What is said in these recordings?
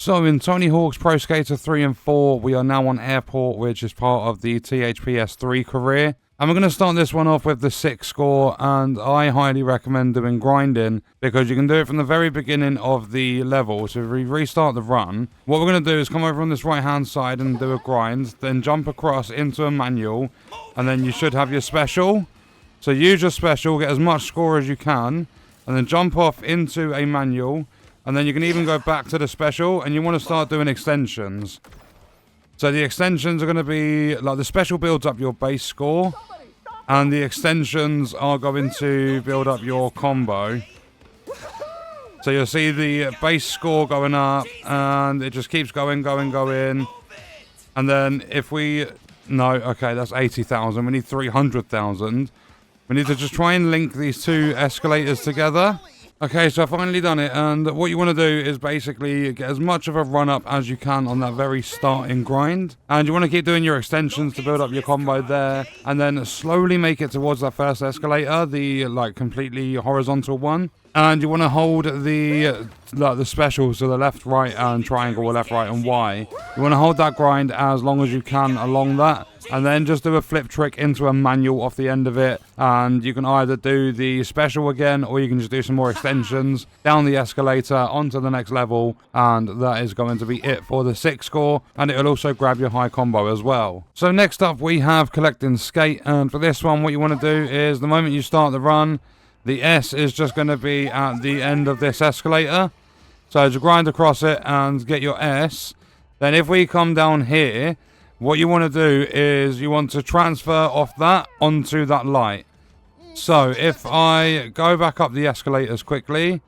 So in Tony Hawk's Pro Skater 3 and 4, we are now on Airport, which is part of the THPS 3 career. And we're going to start this one off with the 6 score, and I highly recommend doing grinding, because you can do it from the very beginning of the level. So if we restart the run, what we're going to do is come over on this right hand side and do a grind, then jump across into a manual, and then you should have your special. So use your special, get as much score as you can, and then jump off into a manual. And then you can even go back to the special, and you want to start doing extensions. So the extensions are going to be, like, the special builds up your base score, and the extensions are going to build up your combo. So you'll see the base score going up, and it just keeps going. And then if we, no, okay, that's 80,000. We need 300,000. We need to just try and link these two escalators together. Okay, so I've finally done it, and what you want to do is basically get as much of a run-up as you can on that very starting grind. And you want to keep doing your extensions to build up your combo there, and then slowly make it towards that first escalator, the, like, completely horizontal one. And you want to hold the specials to the left, right, and triangle, or left, right, and Y. You want to hold that grind as long as you can along that. And then just do a flip trick into a manual off the end of it. And you can either do the special again, or you can just do some more extensions down the escalator onto the next level. And that is going to be it for the 6 score. And it will also grab your high combo as well. So next up we have collecting skate. And for this one, what you want to do is the moment you start the run, the S is just going to be at the end of this escalator. So to grind across it and get your S. Then if we come down here, what you want to do is you want to transfer off that onto that light. So if I go back up the escalators quickly,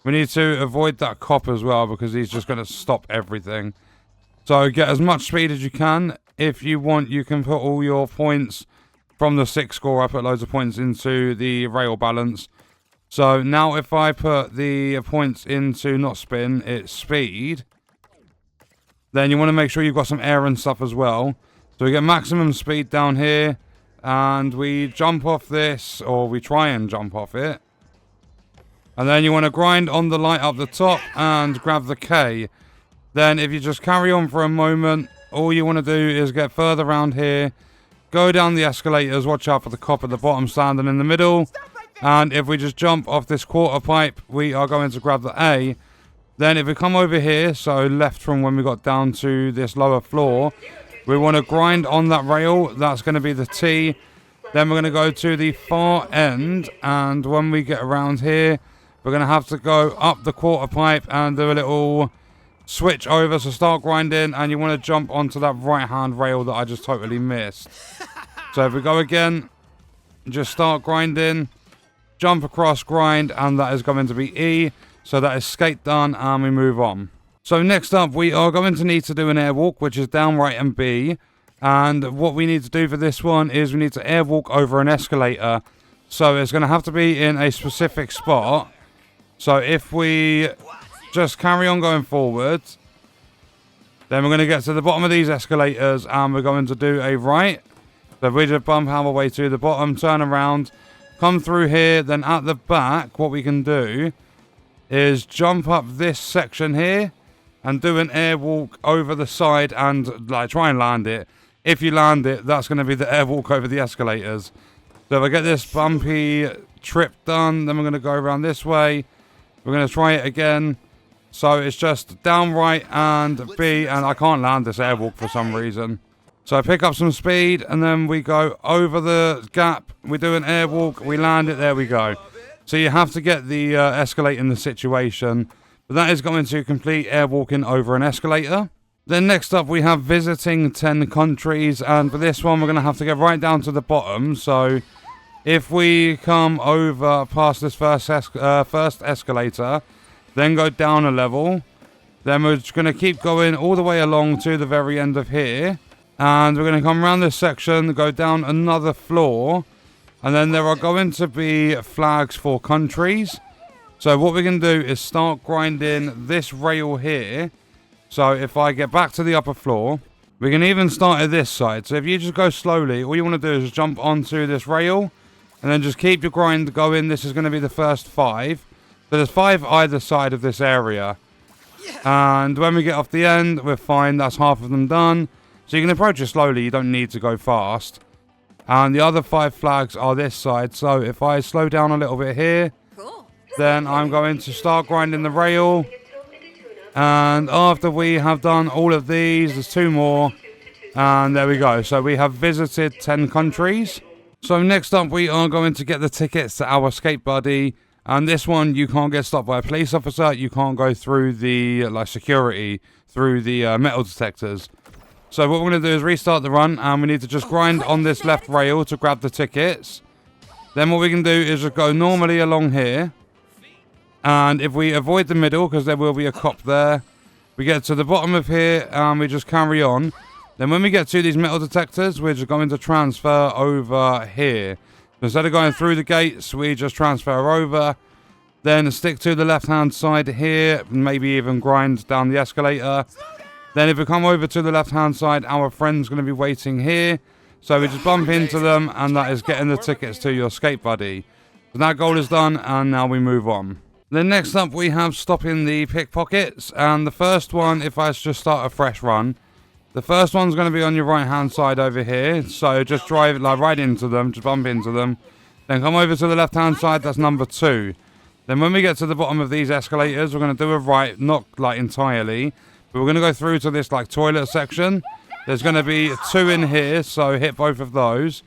we need to avoid that cop as well, because he's just going to stop everything. So get as much speed as you can. If you want, you can put all your points from the 6 score. I put loads of points into the rail balance. So now if I put the points into not spin, it's speed. Then you want to make sure you've got some air and stuff as well. So we get maximum speed down here. And we jump off this, or we try and jump off it. And then you want to grind on the light up the top and grab the K. Then if you just carry on for a moment, all you want to do is get further around here. Go down the escalators, watch out for the cop at the bottom standing in the middle. And if we just jump off this quarter pipe, we are going to grab the A. Then if we come over here, so left from when we got down to this lower floor, we want to grind on that rail. That's going to be the T. Then we're going to go to the far end, and when we get around here, we're going to have to go up the quarter pipe and do a little switch over. So start grinding, and you want to jump onto that right hand rail that I just totally missed. So if we go again, just start grinding, jump across, grind, and that is going to be E. So that is skate done, and we move on. So next up, we are going to need to do an airwalk, which is down, right, and B. And what we need to do for this one is we need to airwalk over an escalator. So it's going to have to be in a specific spot. So if we just carry on going forward, then we're going to get to the bottom of these escalators, and we're going to do a right. So we just bump our way to the bottom, turn around, come through here. Then at the back, what we can do is jump up this section here and do an airwalk over the side and, like, try and land it. If you land it, that's going to be the airwalk over the escalators. So if I get this bumpy trip done, then we're going to go around this way. We're going to try it again. So it's just down, right, and B, and I can't land this airwalk for some reason. So I pick up some speed, and then we go over the gap. We do an airwalk, we land it, there we go. So you have to get the escalator in the situation. But that is going to complete airwalking over an escalator. Then next up we have visiting 10 countries. And for this one we're going to have to get right down to the bottom. So if we come over past this first escalator, then go down a level. Then we're just going to keep going all the way along to the very end of here. And we're going to come around this section, go down another floor. And then there are going to be flags for countries. So what we can do is start grinding this rail here. So if I get back to the upper floor, we can even start at this side. So if you just go slowly, all you want to do is jump onto this rail. And then just keep your grind going. This is going to be the first 5. So there's 5 either side of this area. And when we get off the end, we're fine. That's half of them done. So you can approach it slowly. You don't need to go fast. And the other 5 flags are this side. So if I slow down a little bit here, then I'm going to start grinding the rail. And after we have done all of these, there's 2 more. And there we go. So we have visited 10 countries. So next up, we are going to get the tickets to our skate buddy. And this one, you can't get stopped by a police officer. You can't go through the security, through the metal detectors. So what we're going to do is restart the run. And we need to just grind on this left rail to grab the tickets. Then what we can do is just go normally along here. And if we avoid the middle, because there will be a cop there, we get to the bottom of here and we just carry on. Then when we get to these metal detectors, we're just going to transfer over here. Instead of going through the gates, we just transfer over. Then stick to the left-hand side here, maybe even grind down the escalator. Then if we come over to the left-hand side, our friend's going to be waiting here. So we just bump into them, and that is getting the tickets to your skate buddy. So that goal is done, and now we move on. Then next up, we have stopping the pickpockets. And the first one, if I just start a fresh run, the first one's going to be on your right-hand side over here. So just drive right into them, just bump into them. Then come over to the left-hand side, that's number 2. Then when we get to the bottom of these escalators, we're going to do a right, not entirely, but we're going to go through to this toilet section. There's going to be 2 in here, so hit both of those.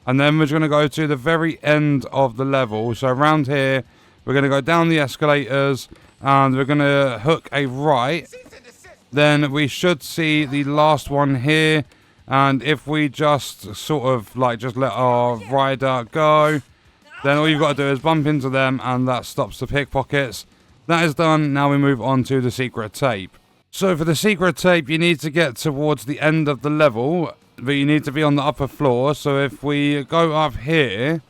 And then we're going to go to the very end of the level. So around here, we're going to go down the escalators, and we're going to hook a right. Then we should see the last one here. And if we just sort of just let our rider go, then all you've got to do is bump into them, and that stops the pickpockets. That is done. Now we move on to the secret tape. So for the secret tape, you need to get towards the end of the level, but you need to be on the upper floor. So if we go up here,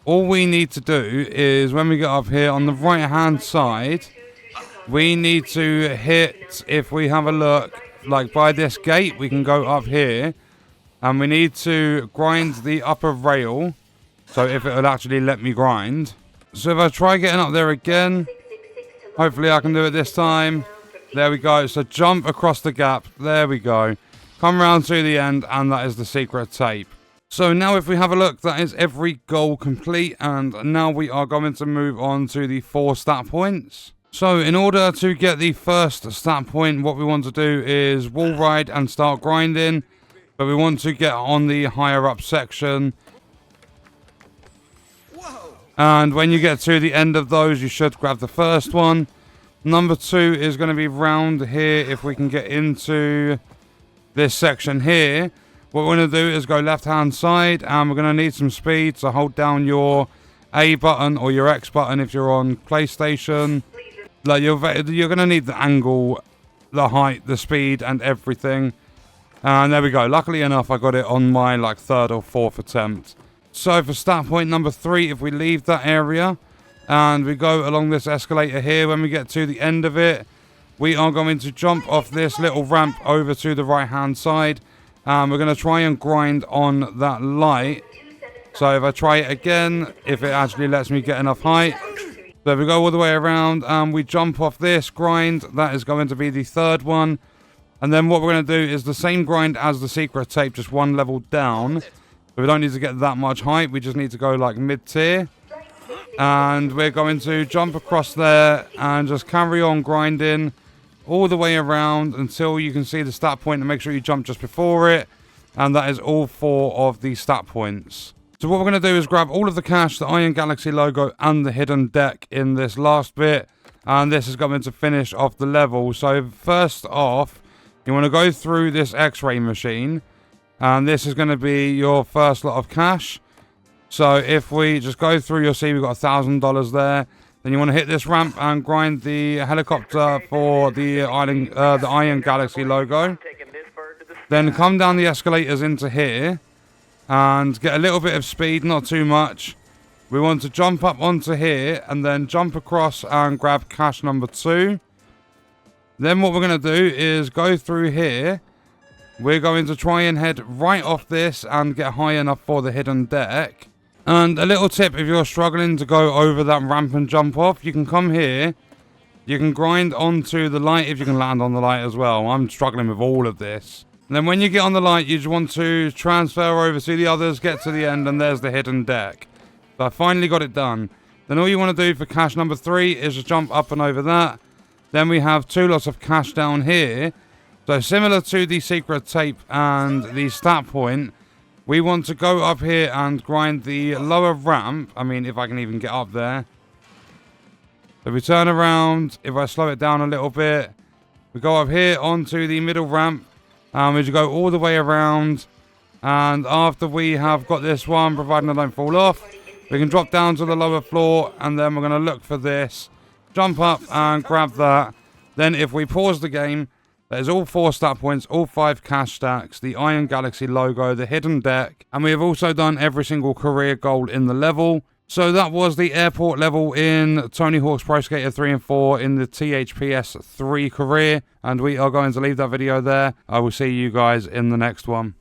all we need to do is when we get up here on the right hand side, we need to hit, if we have a look, by this gate, we can go up here, and we need to grind the upper rail. So if it will actually let me grind. So if I try getting up there again, hopefully I can do it this time. There we go. So jump across the gap. There we go. Come round to the end, and that is the secret tape. So now if we have a look, that is every goal complete, and now we are going to move on to the 4 stat points. So in order to get the first stat point, what we want to do is wall ride and start grinding, but we want to get on the higher up section. And when you get to the end of those, you should grab the first one. Number 2 is going to be round here. If we can get into this section here, what we're going to do is go left-hand side, and we're going to need some speed. So hold down your A button or your X button if you're on PlayStation. You're going to need the angle, the height, the speed, and everything. And there we go. Luckily enough, I got it on my 3rd or 4th attempt. So for stat point number 3, if we leave that area and we go along this escalator here, when we get to the end of it, we are going to jump off this little ramp over to the right hand side, and we're going to try and grind on that light. So if I try it again, if it actually lets me get enough height. So if we go all the way around and we jump off this grind, that is going to be the 3rd one. And then what we're going to do is the same grind as the secret tape, just 1 level down. So we don't need to get that much height. We just need to go mid-tier. And we're going to jump across there and just carry on grinding all the way around until you can see the stat point, and make sure you jump just before it. And that is all 4 of the stat points. So what we're going to do is grab all of the cash, the Iron Galaxy logo, and the hidden deck in this last bit. And this is going to finish off the level. So first off, you want to go through this X-ray machine. And this is going to be your first lot of cash. So if we just go through, you'll see we've got $1,000 there. Then you want to hit this ramp and grind the helicopter for the Iron Galaxy logo. Then come down the escalators into here and get a little bit of speed, not too much. We want to jump up onto here and then jump across and grab cash number 2. Then what we're going to do is go through here. We're going to try and head right off this and get high enough for the hidden deck. And a little tip, if you're struggling to go over that ramp and jump off, you can come here You can grind onto the light if you can land on the light as well. I'm struggling with all of this. And then when you get on the light, you just want to transfer over to the others, get to the end, and there's the hidden deck. So I finally got it done. Then all you want to do for cache number 3 is just jump up and over that. Then we have 2 lots of cache down here. So similar to the secret tape and the stat point, we want to go up here and grind the lower ramp. I mean, if I can even get up there. So we turn around. If I slow it down a little bit, we go up here onto the middle ramp. And we just go all the way around. And after we have got this one, providing I don't fall off, we can drop down to the lower floor. And then we're going to look for this. Jump up and grab that. Then if we pause the game, there's all 4 stat points, all 5 cache stacks, the Iron Galaxy logo, the hidden deck, and we have also done every single career goal in the level. So that was the airport level in Tony Hawk's Pro Skater 3 and 4 in the THPS 3 career, and we are going to leave that video there. I will see you guys in the next one.